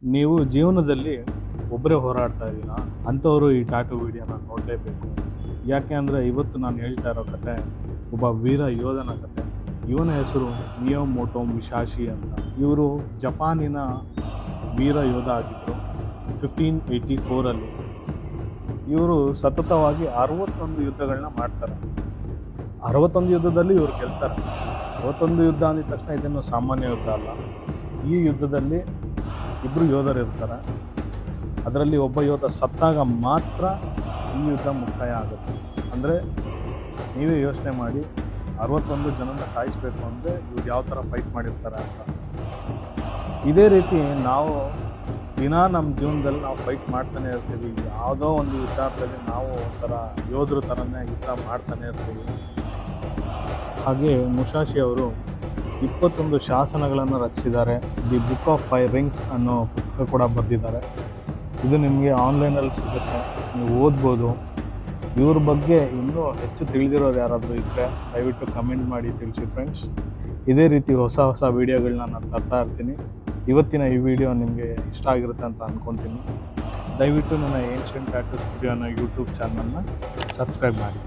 ನೀವು ಜೀವನದಲ್ಲಿ ಒಬ್ಬರೇ ಹೋರಾಡ್ತಾ ಇದ್ದೀರಾ ಅಂಥವರು ಈ ಟ್ಯಾಟೂ ವಿಡಿಯೋನ ನೋಡಲೇಬೇಕು. ಯಾಕೆ ಅಂದರೆ ಇವತ್ತು ನಾನು ಹೇಳ್ತಾ ಇರೋ ಕತೆ ಒಬ್ಬ ವೀರ ಯೋಧನ ಕತೆ. ಇವನ ಹೆಸರು ಮಿಯಾಮೋಟೋ ಮುಸಾಶಿ ಅಂತ. ಇವರು ಜಪಾನಿನ ವೀರ ಯೋಧ ಆಗಿದ್ದರು. 1584 ಇವರು ಸತತವಾಗಿ 61 ಯುದ್ಧಗಳನ್ನ ಮಾಡ್ತಾರೆ. 61 ಯುದ್ಧದಲ್ಲಿ ಇವರು ಗೆಲ್ತಾರೆ. 61 ಯುದ್ಧ ಅಂದ ತಕ್ಷಣ ಇದನ್ನು ಸಾಮಾನ್ಯ ಯುದ್ಧ ಅಲ್ಲ. ಈ ಯುದ್ಧದಲ್ಲಿ ಇಬ್ಬರು ಯೋಧರು ಇರ್ತಾರೆ. ಅದರಲ್ಲಿ ಒಬ್ಬ ಯೋಧ ಸತ್ತಾಗ ಮಾತ್ರ ಈ ಯುದ್ಧ ಮುಕ್ತಾಯ ಆಗುತ್ತೆ. ಅಂದರೆ ನೀವೇ ಯೋಚನೆ ಮಾಡಿ, 61 ಜನನ ಸಾಯಿಸಬೇಕು ಅಂದರೆ ಇವ್ರು ಯಾವ ಥರ ಫೈಟ್ ಮಾಡಿರ್ತಾರೆ ಅಂತ. ಇದೇ ರೀತಿ ನಾವು ನಮ್ಮ ಜೀವನದಲ್ಲಿ ನಾವು ಫೈಟ್ ಮಾಡ್ತಾನೆ ಇರ್ತೀವಿ. ಯಾವುದೋ ಒಂದು ವಿಚಾರದಲ್ಲಿ ನಾವು ಒಂಥರ ಯೋಧರ ಥರನೇ ಯುದ್ಧ ಮಾಡ್ತಾನೆ ಇರ್ತೀವಿ. ಹಾಗೆ ಮುಸಾಶಿ ಅವರು 21 ಶಾಸನಗಳನ್ನು ರಚಿಸಿದ್ದಾರೆ. ದಿ ಬುಕ್ ಆಫ್ 5 ರಿಂಗ್ಸ್ ಅನ್ನೋ ಪುಸ್ತಕ ಕೂಡ ಬರೆದಿದ್ದಾರೆ. ಇದು ನಿಮಗೆ ಆನ್ಲೈನಲ್ಲಿ ಸಿಗುತ್ತೆ, ನೀವು ಓದ್ಬೋದು. ಇವ್ರ ಬಗ್ಗೆ ಇನ್ನೂ ಹೆಚ್ಚು ತಿಳಿದಿರೋರು ಯಾರಾದರೂ ಇದ್ದರೆ ದಯವಿಟ್ಟು ಕಮೆಂಟ್ ಮಾಡಿ ತಿಳಿಸಿ ಫ್ರೆಂಡ್ಸ್. ಇದೇ ರೀತಿ ಹೊಸ ವೀಡಿಯೋಗಳನ್ನ ನಾನು ತರ್ತಾ ಇರ್ತೀನಿ. ಇವತ್ತಿನ ಈ ವಿಡಿಯೋ ನಿಮಗೆ ಇಷ್ಟ ಆಗಿರುತ್ತೆ ಅಂತ ಅಂದ್ಕೊತೀನಿ. ದಯವಿಟ್ಟು ನನ್ನ ಏನ್ಷಿಯಂಟ್ ಟ್ಯಾಟೂ ಸ್ಟುಡಿಯೋನ ಯೂಟ್ಯೂಬ್ ಚಾನಲ್ನ ಸಬ್ಸ್ಕ್ರೈಬ್ ಮಾಡಿ.